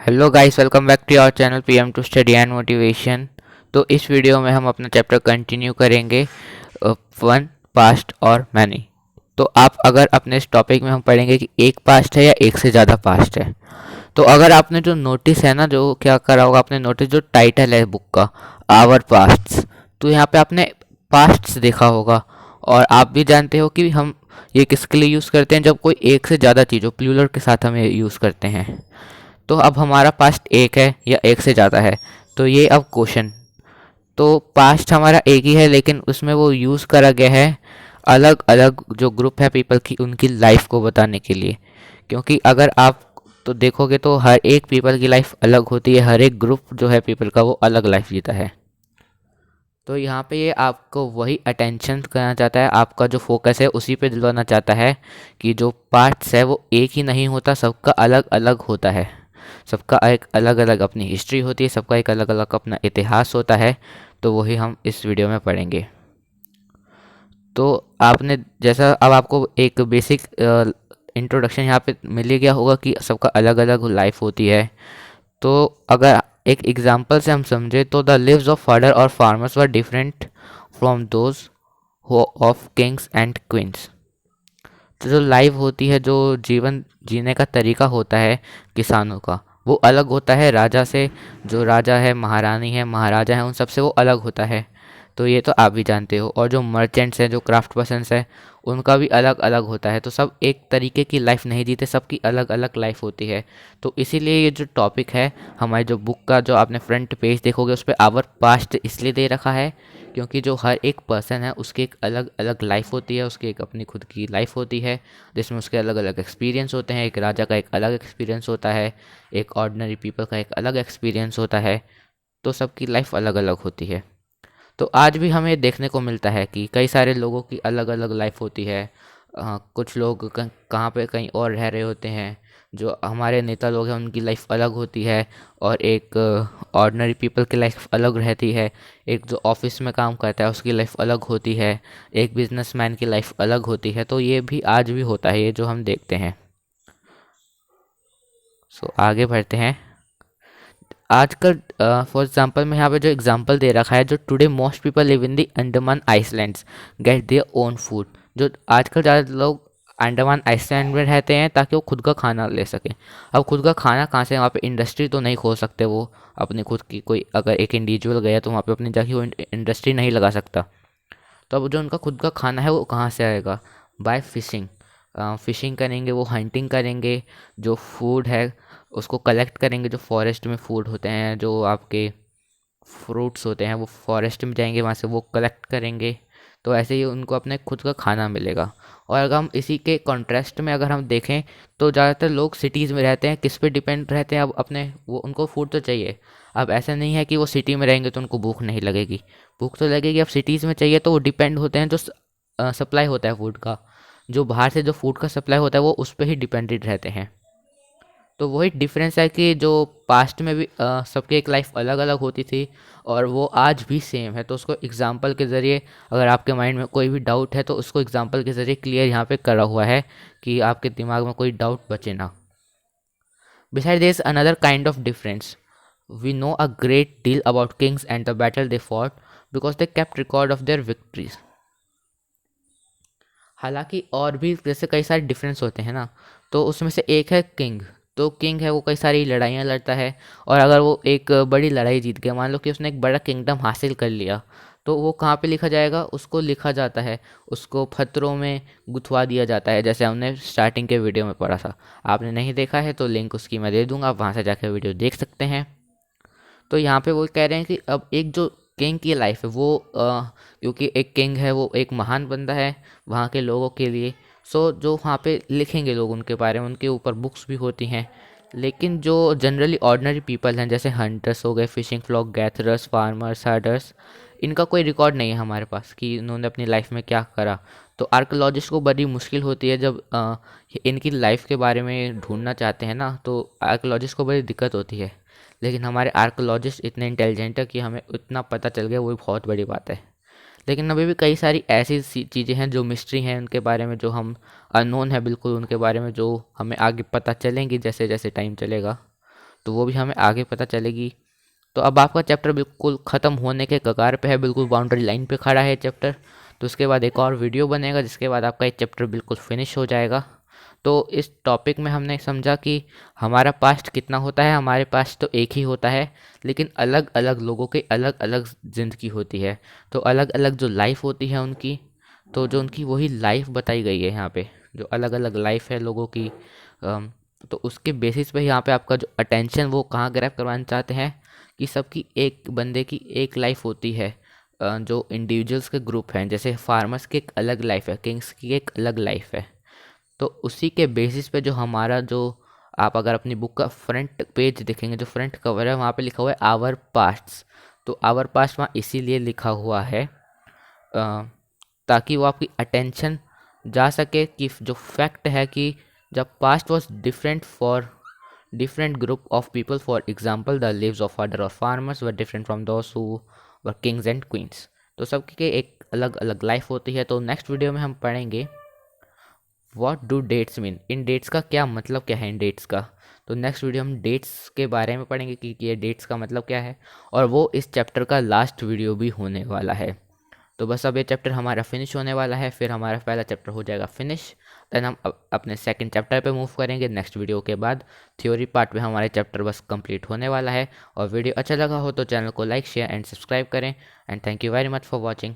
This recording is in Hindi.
Hello guys, welcome back to our channel PM to study and motivation. तो इस वीडियो में हम अपना चैप्टर कंटिन्यू करेंगे, वन, पास्ट और मैनी। तो आप अगर अपने इस टॉपिक में हम पढ़ेंगे कि एक पास्ट है या एक से ज़्यादा पास्ट है। तो अगर आपने जो नोटिस है ना, जो क्या करा होगा आपने नोटिस, जो टाइटल है बुक का, आवर पास्ट्स, तो यहाँ पे आपने पास्ट्स देखा होगा। और आप भी जानते हो कि हम ये किसके लिए यूज़ करते हैं, जब कोई एक से ज़्यादा चीज़ों प्लूरल के साथ हम ये यूज़ करते हैं। तो अब हमारा पास्ट एक है या एक से ज़्यादा है, तो ये अब क्वेश्चन। तो पास्ट हमारा एक ही है, लेकिन उसमें वो यूज़ करा गया है अलग अलग जो ग्रुप है पीपल की, उनकी लाइफ को बताने के लिए। क्योंकि अगर आप तो देखोगे तो हर एक पीपल की लाइफ अलग होती है, हर एक ग्रुप जो है पीपल का वो अलग लाइफ जीता है। तो यहाँ पे ये आपको वही अटेंशन करना चाहता है, आपका जो फोकस है उसी पे दिलवाना चाहता है कि जो पार्ट्स है वो एक ही नहीं होता, सबका अलग अलग होता है। सबका एक अलग अलग अपनी हिस्ट्री होती है, सबका एक अलग अलग अपना इतिहास होता है। तो वही हम इस वीडियो में पढ़ेंगे। तो आपने जैसा अब आपको एक बेसिक इंट्रोडक्शन यहाँ पे मिल ही गया होगा कि सबका अलग अलग लाइफ होती है। तो अगर एक एग्जांपल से हम समझे तो द लिव्स ऑफ फादर और farmers were different from those of Kings and queen's. तो जो लाइफ होती है, जो जीवन जीने का तरीका होता है किसानों का, वो अलग होता है राजा से। जो राजा है, महारानी है, महाराजा है, उन सबसे वो अलग होता है। तो ये तो आप भी जानते हो। और जो मर्चेंट्स हैं, जो क्राफ्ट पर्सन्स हैं, उनका भी अलग अलग होता है। तो सब एक तरीके की लाइफ नहीं जीते, सबकी अलग अलग लाइफ होती है। तो इसीलिए ये जो टॉपिक है हमारी जो बुक का, जो आपने फ्रंट पेज देखोगे उस पर आवर पास्ट इसलिए दे रखा है क्योंकि जो हर एक पर्सन है उसकी एक अलग अलग लाइफ होती है, उसकी एक अपनी खुद की लाइफ होती है, जिसमें उसके अलग अलग एक्सपीरियंस होते हैं। एक राजा का एक अलग एक्सपीरियंस होता है, एक ऑर्डिनरी पीपल का एक अलग एक्सपीरियंस होता है। तो सबकी लाइफ अलग अलग होती है। तो आज भी हमें देखने को मिलता है कि कई सारे लोगों की अलग अलग लाइफ होती है। कुछ लोग कहाँ पे कहीं और रह रहे होते हैं। जो हमारे नेता लोग हैं उनकी लाइफ अलग होती है, और एक ऑर्डिनरी पीपल की लाइफ अलग रहती है। एक जो ऑफिस में काम करता है उसकी लाइफ अलग होती है, एक बिजनेसमैन की लाइफ अलग होती है। तो ये भी आज भी होता है, ये जो हम देखते हैं। सो आगे बढ़ते हैं। आजकल फॉर एग्जांपल मैं यहाँ पे जो एग्जांपल दे रखा है, जो today most people live in the Andaman islands get their own food. जो आजकल ज़्यादा लोग अंडमान आइसलैंड में रहते हैं ताकि वो खुद का खाना ले सकें। अब खुद का खाना कहाँ से, वहाँ पे इंडस्ट्री तो नहीं खोल सकते वो अपनी खुद की। कोई अगर एक इंडिविजुअल गया तो वहाँ पे अपनी जाके वो इंडस्ट्री नहीं लगा सकता। तो अब जो उनका खुद का खाना है वो कहाँ से आएगा? Bye fishing. फिशिंग करेंगे, वो हंटिंग करेंगे, जो फूड है उसको कलेक्ट करेंगे। जो फॉरेस्ट में फूड होते हैं, जो आपके फ्रूट्स होते हैं, वो फॉरेस्ट में जाएंगे, वहाँ से वो कलेक्ट करेंगे। तो ऐसे ही उनको अपने खुद का खाना मिलेगा। और अगर हम इसी के कॉन्ट्रास्ट में अगर हम देखें तो ज़्यादातर लोग सिटीज़ में रहते हैं। किस पे डिपेंड रहते हैं? अब अपने वो उनको फूड तो चाहिए। अब ऐसा नहीं है कि वो सिटी में रहेंगे तो उनको भूख नहीं लगेगी, भूख तो लगेगी। अब सिटीज़ में चाहिए तो वो डिपेंड होते हैं, जो सप्लाई होता है फूड का, जो बाहर से जो फूड का सप्लाई होता है वो उस पर ही डिपेंडेड रहते हैं। तो वही डिफरेंस है कि जो पास्ट में भी सबकी एक लाइफ अलग अलग होती थी और वो आज भी सेम है। तो उसको एग्जांपल के ज़रिए, अगर आपके माइंड में कोई भी डाउट है तो उसको एग्जांपल के ज़रिए क्लियर यहाँ पे करा हुआ है कि आपके दिमाग में कोई डाउट बचे ना। Beside this another kind of difference, we know a great deal about kings and the battle they fought because they kept record of their victories. हालांकि और भी जैसे कई सारे डिफरेंस होते हैं ना, तो उसमें से एक है किंग। तो किंग है वो कई सारी लड़ाइयाँ लड़ता है, और अगर वो एक बड़ी लड़ाई जीत गया, मान लो कि उसने एक बड़ा किंगडम हासिल कर लिया, तो वो कहाँ पे लिखा जाएगा? उसको लिखा जाता है, उसको पत्थरों में गुथवा दिया जाता है, जैसे हमने स्टार्टिंग के वीडियो में पढ़ा था। आपने नहीं देखा है तो लिंक उसकी मैं दे दूंगा, आप वहाँ से जाकर वीडियो देख सकते हैं। तो यहाँ पे वो कह रहे हैं कि अब एक जो किंग की लाइफ है वो क्योंकि एक किंग है वो एक महान बंदा है वहाँ के लोगों के लिए। सो जो वहाँ पे लिखेंगे लोग उनके बारे में, उनके ऊपर बुक्स भी होती हैं। लेकिन जो जनरली ऑर्डिनरी पीपल हैं, जैसे हंटर्स हो गए, फिशिंग फ्लॉक गैथरर्स, फार्मर्स, हर्डर्स, इनका कोई रिकॉर्ड नहीं है हमारे पास कि इन्होंने अपनी लाइफ में क्या करा। तो आर्कोलॉजिस्ट को बड़ी मुश्किल होती है जब इनकी लाइफ के बारे में ढूंढना चाहते हैं ना, तो आर्कोलॉजिस्ट को बड़ी दिक्कत होती है। लेकिन हमारे आर्कोलॉजिस्ट इतने इंटेलिजेंट है कि हमें उतना पता चल गया, वो भी बहुत बड़ी बात है। लेकिन अभी भी कई सारी ऐसी चीज़ें हैं जो मिस्ट्री हैं उनके बारे में, जो हम अननोन है बिल्कुल उनके बारे में, जो हमें आगे पता चलेंगी जैसे जैसे टाइम चलेगा। तो वो भी हमें आगे पता चलेगी। तो अब आपका चैप्टर बिल्कुल ख़त्म होने के कगार पे है, बिल्कुल बाउंड्री लाइन पे खड़ा है चैप्टर। तो उसके बाद एक और वीडियो बनेगा जिसके बाद आपका ये चैप्टर बिल्कुल फिनिश हो जाएगा। तो इस टॉपिक में हमने समझा कि हमारा पास्ट कितना होता है। हमारे पास तो एक ही होता है, लेकिन अलग अलग लोगों के अलग अलग ज़िंदगी होती है। तो अलग अलग जो लाइफ होती है उनकी, तो जो उनकी वही लाइफ बताई गई है यहाँ पे, जो अलग अलग लाइफ है लोगों की। तो उसके बेसिस पे यहाँ पे आपका जो अटेंशन वो कहाँ ग्रैब करवाना चाहते हैं कि सबकी एक बंदे की एक लाइफ होती है। जो इंडिविजुअल्स के ग्रुप हैं, जैसे फार्मर्स की एक अलग लाइफ है, किंग्स की एक अलग लाइफ है। तो उसी के बेसिस पे जो हमारा जो, आप अगर अपनी बुक का फ्रंट पेज देखेंगे, जो फ्रंट कवर है वहाँ पे लिखा हुआ है आवर पास्ट्स। तो आवर पास्ट वहाँ इसीलिए लिखा हुआ है ताकि वो आपकी अटेंशन जा सके कि जो फैक्ट है कि जब past was different for different group of people. For example, the lives of other or farmers were different from those who were kings and queens. तो सबकी के एक अलग अलग लाइफ होती है। तो नेक्स्ट वीडियो में हम पढ़ेंगे what do dates mean, in dates का क्या मतलब, क्या है इन डेट्स का। तो नेक्स्ट वीडियो हम डेट्स के बारे में पढ़ेंगे कि ये डेट्स का मतलब क्या है, और वो इस चैप्टर का लास्ट वीडियो भी होने वाला है। तो बस अब ये चैप्टर हमारा फिनिश होने वाला है, फिर हमारा पहला चैप्टर हो जाएगा फिनिश। देन हम अपने सेकंड चैप्टर पे मूव करेंगे नेक्स्ट वीडियो के बाद। थ्योरी पार्ट में हमारे चैप्टर बस कंप्लीट होने वाला है। और वीडियो अच्छा लगा हो तो चैनल को लाइक शेयर एंड सब्सक्राइब करें। And thank you very much for watching.